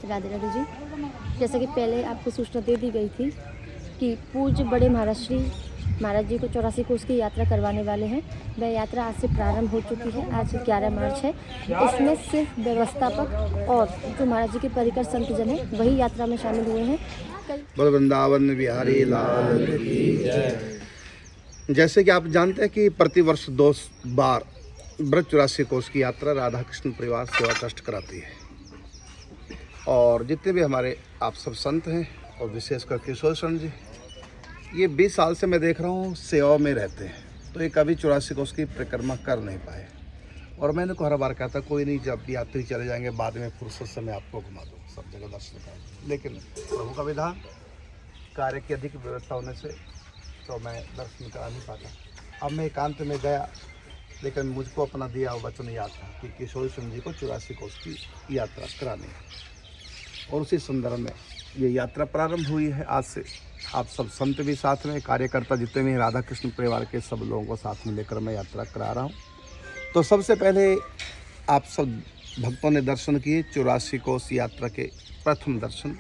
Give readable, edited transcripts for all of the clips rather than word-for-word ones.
राधे राधे जी। जैसा कि पहले आपको सूचना दे दी गई थी कि पूज्य बड़े महाराज श्री महाराज जी को 84 कोस की यात्रा करवाने वाले हैं। वह यात्रा आज से प्रारंभ हो चुकी है। आज 11 मार्च है। इसमें सिर्फ व्यवस्थापक और जो महाराज जी के परिकर संतजन हैं वही यात्रा में शामिल हुए हैं। वृंदावन बिहारी लाल की जय। जैसे कि आप जानते हैं कि प्रतिवर्ष 2 बार ब्रज 84 कोस की यात्रा राधा कृष्ण परिवार सेवा ट्रस्ट कराती है। और जितने भी हमारे आप सब संत हैं और विशेषकर किशोर शरण जी, ये 20 साल से मैं देख रहा हूँ सेवा में रहते हैं, तो ये कभी 84 कोस की परिक्रमा कर नहीं पाए। और मैंने को हर बार कहा था कोई नहीं, जब यात्री चले जाएंगे बाद में फुर्सत से मैं आपको घुमा दूँ, सब जगह दर्शन करें। लेकिन प्रभु का विधान, कार्य की अधिक व्यवस्था होने से तो मैं दर्शन करा नहीं पाता। अब मैं एकांत में गया, लेकिन मुझको अपना दिया हुआ वचन याद था कि किशोर शरण जी को 84 कोस की यात्रा करानी है। और उसी संदर्भ में ये यात्रा प्रारंभ हुई है आज से। आप सब संत भी साथ में, कार्यकर्ता जितने भी राधा कृष्ण परिवार के सब लोगों को साथ में लेकर मैं यात्रा करा रहा हूँ। तो सबसे पहले आप सब भक्तों ने दर्शन किए 84 कोस यात्रा के प्रथम दर्शन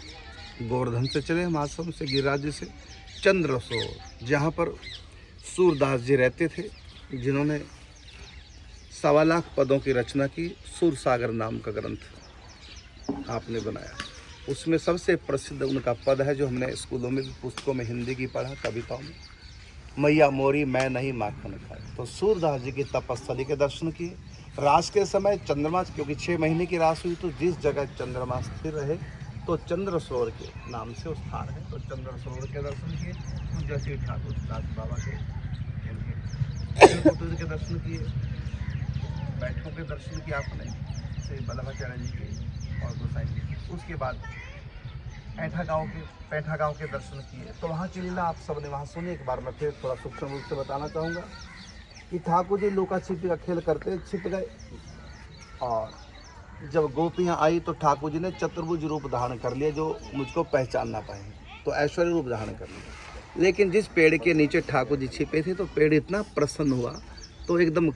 गोवर्धन से चले हम आश्रम से, गिरिराज जी से चंद्रसरोवर, जहाँ पर सूरदास जी रहते थे, जिन्होंने 1.25 लाख पदों की रचना की। सूरसागर नाम का ग्रंथ आपने बनाया, उसमें सबसे प्रसिद्ध उनका पद है जो हमने स्कूलों में पुस्तकों में हिंदी की पढ़ा, कविताओं में, मैया मोरी मैं नहीं माखन खाए। तो सूरदास जी की तपस्थली के दर्शन किए। रास के समय चंद्रमा, क्योंकि 6 महीने की रास हुई, तो जिस जगह चंद्रमा स्थिर रहे तो चंद्रसरोवर के नाम से स्थान है। तो चंद्रसरोवर के दर्शन किए। तो जैसे ठाकुर दास बाबा के दर्शन किए, बैठकों के दर्शन किए आपने, श्री वल्लभाचार्य जी के और गोसाई जी के। उसके बाद पैठा गाँव के दर्शन किए। तो वहाँ की लीला आप सबने वहाँ सुनी। एक बार मैं फिर थोड़ा सूक्ष्म रूप से बताना चाहूँगा कि ठाकुर जी लुका छिपी का खेल करते छिप गए, और जब गोपियाँ आई तो ठाकुर जी ने चतुर्भुज रूप धारण कर लिया, जो मुझको पहचान ना पाए, तो ऐश्वर्य रूप धारण कर लिया। लेकिन जिस पेड़ के नीचे ठाकुर जी छिपे थे तो पेड़ इतना प्रसन्न हुआ, तो एकदम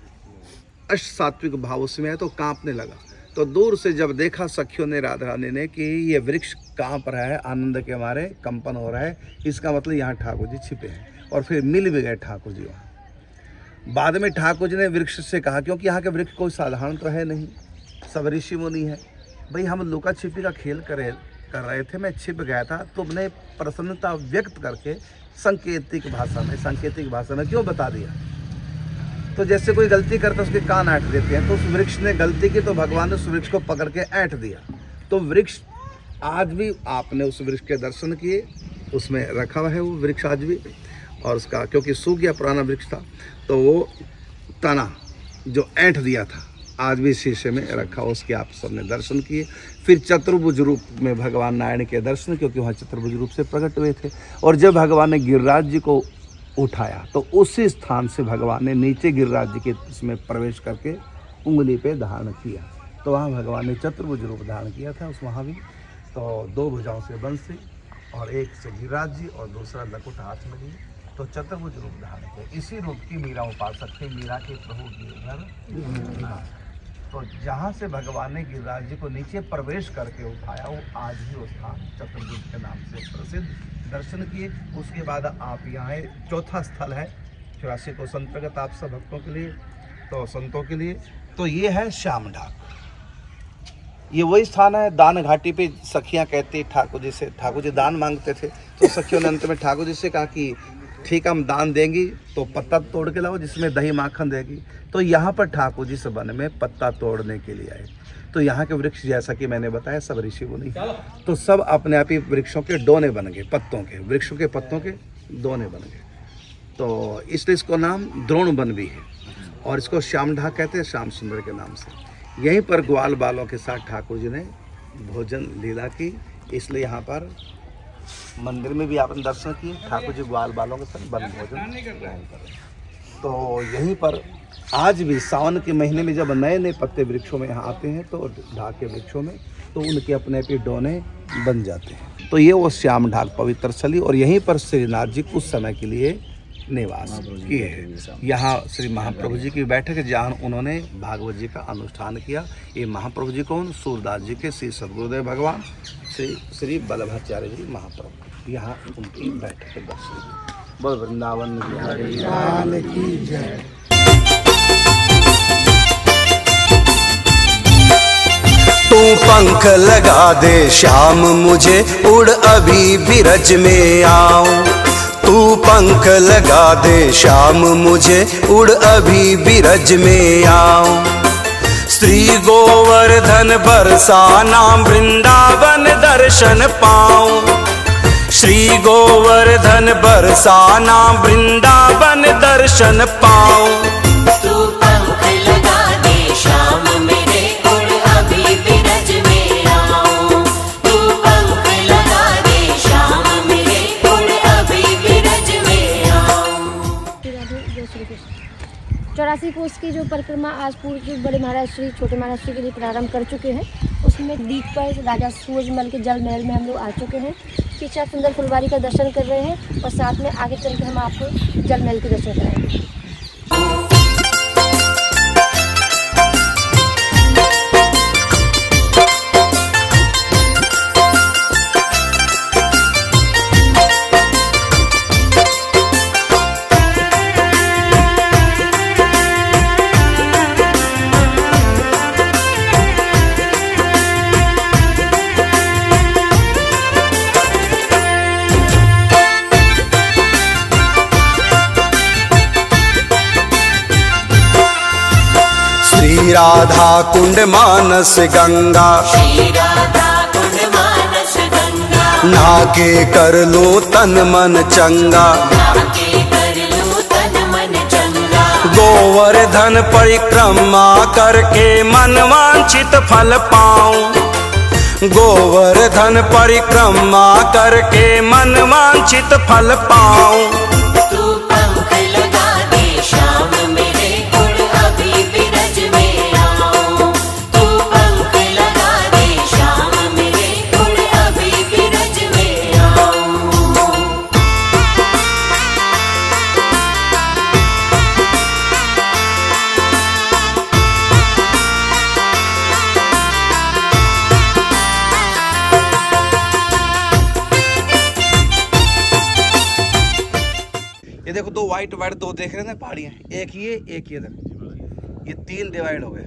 अष्ट सात्विक भाव उसमें है, तो कांपने लगा। तो दूर से जब देखा सखियों ने, राधा रानी ने, कि ये वृक्ष कांप रहा है, आनंद के मारे कंपन हो रहा है, इसका मतलब यहाँ ठाकुर जी छिपे हैं। और फिर मिल भी गए ठाकुर जी वहाँ। बाद में ठाकुर जी ने वृक्ष से कहा, क्योंकि यहाँ के वृक्ष कोई साधारण तो है नहीं, सब ऋषि मुनि है, भाई हम लुका छिपी का खेल कर रहे थे, मैं छिप गया था, तुमने प्रसन्नता व्यक्त करके सांकेतिक भाषा में क्यों बता दिया? तो जैसे कोई गलती करता है उसके कान ऐंठ देते हैं, तो उस वृक्ष ने गलती की तो भगवान ने उस वृक्ष को पकड़ के ऐंठ दिया। तो वृक्ष आज भी, आपने उस वृक्ष के दर्शन किए, उसमें रखा हुआ है वो वृक्ष आज भी। और उसका, क्योंकि सूख गया पुराना वृक्ष था, तो वो तना जो ऐंठ दिया था आज भी शीशे में रखा, उसके आप सबने दर्शन किए। फिर चतुर्भुज रूप में भगवान नारायण के दर्शन, क्योंकि वहाँ चतुर्भुज रूप से प्रकट हुए थे। और जब भगवान ने गिरिराज जी को उठाया तो उसी स्थान से भगवान ने नीचे गिरिराज जी के उसमें प्रवेश करके उंगली पे धारण किया। तो वहाँ भगवान ने चतुर्भुज रूप धारण किया था उस वहाँ भी। तो 2 भुजाओं से बंसी, और एक से गिरिराज जी और दूसरा लकुट हाथ में लिए, तो चतुर्भुज रूप धारण किया। इसी रूप की मीरा उपासक थे, मीरा के प्रभु गिरधर। तो जहाँ से भगवान ने गिरिराज जी को नीचे प्रवेश करके उठाया, वो आज भी वो स्थान चतुर्भुज के नाम से प्रसिद्ध। दर्शन किए। उसके बाद आप यहाँ आए, चौथा स्थल है 84 कोस अंतर्गत आप सब भक्तों के लिए, तो संतों के लिए, तो ये है श्याम ढाक। ये वही स्थान है, दान घाटी पे सखियाँ कहती ठाकुर जी से, ठाकुर जी दान मांगते थे, तो सखियों ने अंत में ठाकुर जी से कहा कि ठीक हम दान देंगी तो पत्ता तोड़ के लाओ जिसमें दही माखन देगी। तो यहाँ पर ठाकुर जी से वन में पत्ता तोड़ने के लिए आए। तो यहाँ के वृक्ष, जैसा कि मैंने बताया, सब ऋषि मुनि, तो सब अपने आप ही वृक्षों के डोने बन गए, पत्तों के, वृक्षों के पत्तों के दोने बन गए। तो इसलिए इसको नाम द्रोण वन भी है, और इसको श्याम ढाक कहते हैं, श्याम सुंदर के नाम से। यहीं पर ग्वाल बालों के साथ ठाकुर जी ने भोजन लीला की, इसलिए यहाँ पर मंदिर में भी आपने दर्शन किए, ठाकुर जी ग्वाल बालों के साथ वन भोजन ग्रहण करें। तो यहीं पर आज भी सावन के महीने में जब नए नए पत्ते वृक्षों में यहाँ आते हैं, तो ढाक के वृक्षों में, तो उनके अपने पे डोने बन जाते हैं। तो ये वो श्याम ढाक पवित्र स्थली, और यहीं पर श्रीनाथ जी कुछ समय के लिए निवास किए हैं। यहाँ श्री महाप्रभु जी की बैठक है, जहाँ उन्होंने भागवत जी का अनुष्ठान किया। ये महाप्रभु जी कौन? सूरदास जी के श्री सद्गुरुदेव भगवान श्री श्री वल्लभाचार्य जी महाप्रभु यहाँ उनकी बैठक के दर्शन। बोल वृंदावन बिहारी लाल की जय। तू पंख लगा दे श्याम मुझे उड़ अभी बिरज में आऊं। तू पंख लगा दे श्याम मुझे उड़ अभी बिरज में आऊं। श्री गोवर्धन बरसाना वृंदावन दर्शन पाऊं। श्री गोवर्धन बरसाना वृंदावन दर्शन पाऊं। तू पंख लगा दे श्याम मेरे उड़ अभी बिरज में आऊं। तू पंख लगा दे श्याम मेरे उड़ अभी बिरज में आऊं। 84 कोस की जो परिक्रमा आज पूर्व बड़े महाराज श्री छोटे महाराज श्री के लिए प्रारंभ कर चुके हैं। उसमें दीप पर राजा सूरजमल के जल महल में हम लोग आ चुके हैं। पीछे आप सुंदर फुलवारी का दर्शन कर रहे हैं और साथ में आगे चल के हम आपको जल महल के दर्शन कराएंगे। राधा कुंड मानस गंगा। श्री राधा कुंड मानस गंगा। नहाके कर लो तन मन चंगा। नहाके कर लो तन मन चंगा। गोवर्धन परिक्रमा करके मन वांछित फल पाऊं। गोवर्धन परिक्रमा करके मन वांछित फल पाऊं। तू पंख लगा दे श्याम मेरे उड़ अभी बिरज में आऊं। तू पंख लगा दे श्याम मेरे उड़ अभी बिरज में आऊं। ये देखो दो वाइट वाइट दो देख रहे हैं ना पहाड़ियाँ, एक ये एक ये इधर, ये तीन डिवाइड हो गए।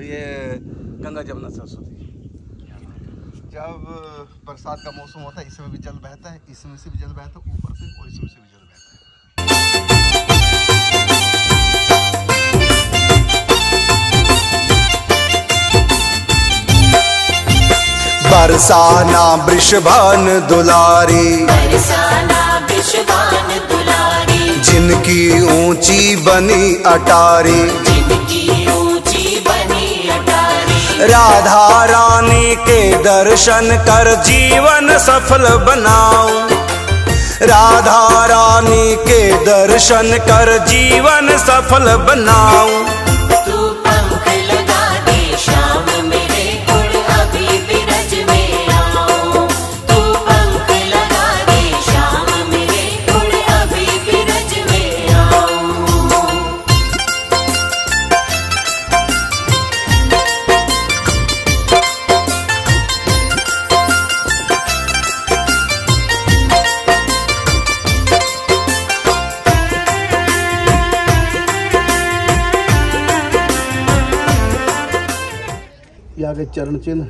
ये गंगा जमुना सरस्वती। जब बरसात का मौसम होता है इसमें भी जल बहता है, इसमें से भी जल बहता है ऊपर से, और इसमें से भी जल बहता है। बरसाना वृषभान दुलारी। बरसाना वृषभान दुलारी। जिनकी ऊंची बनी अटारी। जिनकी ऊंची बनी अटारी। राधा रानी के दर्शन कर जीवन सफल बनाऊं। राधा रानी के दर्शन कर जीवन सफल बनाऊं। तू पंख लगा दे श्याम मेरे उड़ अभी बिरज में आऊं। तू पंख लगा दे श्याम मेरे उड़ अभी बिरज में आऊं। ये आगे चरण चिन्ह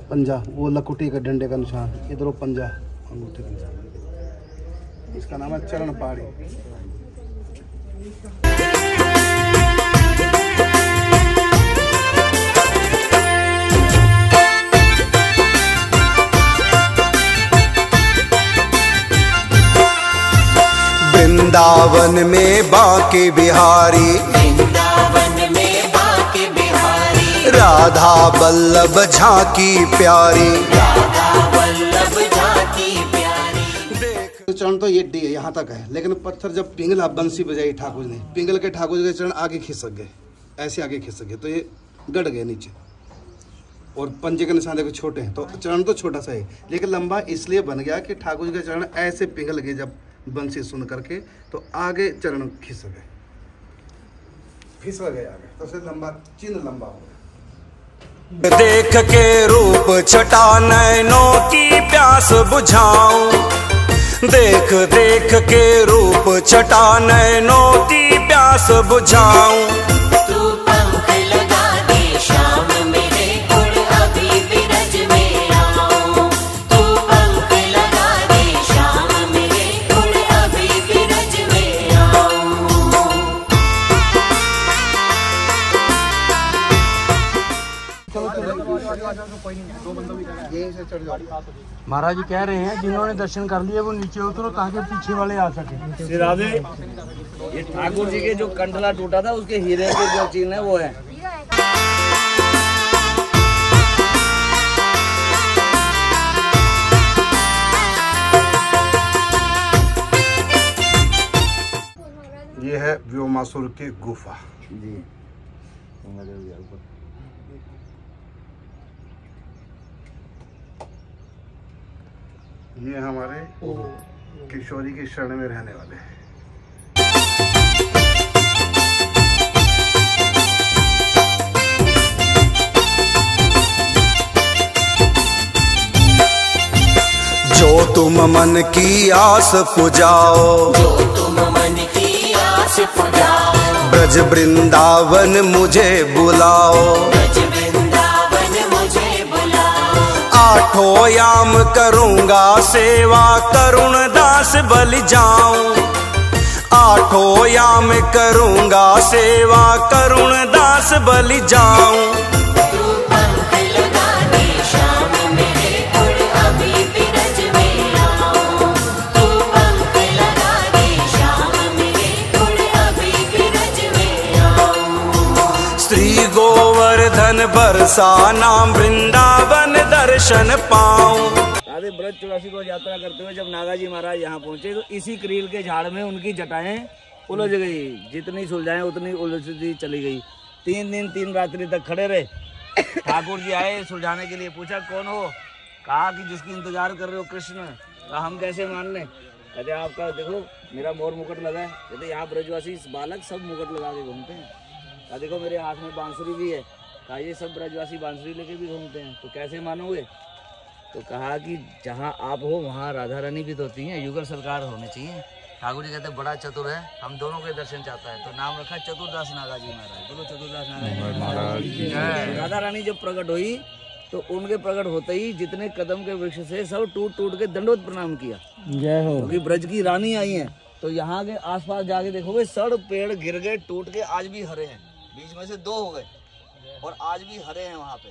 पंजा, वो लकुटी के डंडे का निशान, इधर वो पंजा अंगूठे का निशान। इसका नाम है चरण पहाड़ी। वृंदावन में बांके बिहारी। वृंदावन में बांके बिहारी। राधा वल्लभ झांकी प्यारी। राधा वल्लभ झांकी प्यारी। देख चरण तो ये डी है, यहाँ तक है, लेकिन पत्थर जब पिंगला बंसी बजाई ठाकुर ने, पिंगल के ठाकुर के चरण आगे खिसक गए, ऐसे आगे खिसक गए तो ये गड़ गए नीचे। और पंजे के निशान देखो छोटे हैं, तो चरण तो छोटा सा है लेकिन लंबा इसलिए बन गया कि ठाकुर जी के चरण ऐसे पिघल गए जब बंसी सुन करके, तो आगे चरण खिसक गए, फिसल गए आगे, तो फिर लंबा चिन्ह लंबा हो गया। देख के रूप छटा नैनों की प्यास बुझाऊं, देख देख के रूप छटा नैनों की प्यास बुझाऊं। तू पंख लगा दे श्याम मेरे उड़ अभी बिरज में आऊं। तू पंख लगा दे श्याम मेरे उड़ अभी बिरज में आऊं। महाराज जी कह रहे हैं जिन्होंने दर्शन कर लिए वो नीचे उतरो ताकि पीछे वाले आ सके। श्री राधे, ये ठाकुर जी के जो कंडला टूटा था उसके हीरे के जो चीन है वो है। ये है व्योमासुर की गुफा। जी ये हमारे किशोरी की शरण में रहने वाले हैं। जो तुम मन की आस पुजाओ, जो तुम मन की आस पुजाओ, ब्रज वृंदावन मुझे बुलाओ, ब्रज वृंदावन मुझे बुलाओ। आठों याम करूँगा सेवा, करुण दास बलि जाऊं, आठों याम करूँगा सेवा, करुण दास बलि जाऊं। तू पंख लगा दे श्याम मेरे उड़ अभी बिरज में आऊं। तू पंख लगा दे श्याम मेरे उड़ अभी बिरज में आऊं। श्री गोवर्धन बरसा नाम वृंदावन दर्शन पाऊं। राधे, ब्रज 84 को यात्रा करते हुए जब नागाजी महाराज यहाँ पहुंचे तो इसी करील के झाड़ में उनकी जटाएं उलझ गई। जितनी सुलझाएं उतनी उलझती चली गई। 3 दिन 3 रात्रि तक खड़े रहे। ठाकुर जी आए सुलझाने के लिए, पूछा कौन हो? कहा कि जिसकी इंतजार कर रहे हो कृष्ण। कहा हम कैसे मान लें? कहते आपका देखो मेरा मोर मुकुट लगा है। कहते यहाँ ब्रजवासी बालक सब मुकुट लगा के घूमते हैं। कहा देखो मेरे हाथ में बांसुरी भी है। कहा ये सब ब्रजवासी बांसुरी लेके भी घूमते हैं, तो कैसे मानोगे? तो कहा कि जहाँ आप हो वहाँ राधा रानी भी तो होती हैं, युगल सरकार होने चाहिए। ठाकुर जी कहते बड़ा चतुर है, हम दोनों के दर्शन चाहता है, तो नाम रखा चतुरदास नागाजी महाराज। बोलो चतुरदास नागाजी महाराज। राधा रानी जब प्रकट हुई तो उनके प्रकट होते ही जितने कदम के वृक्ष से सब टूट टूट के दंडोत प्रणाम किया। जय हो। क्योंकि ब्रज की रानी आई हैं, तो यहाँ के आसपास जाके देखोगे सब पेड़ गिर गए टूट के, आज भी हरे हैं। बीच में से 2 हो गए और आज भी हरे हैं वहाँ पे।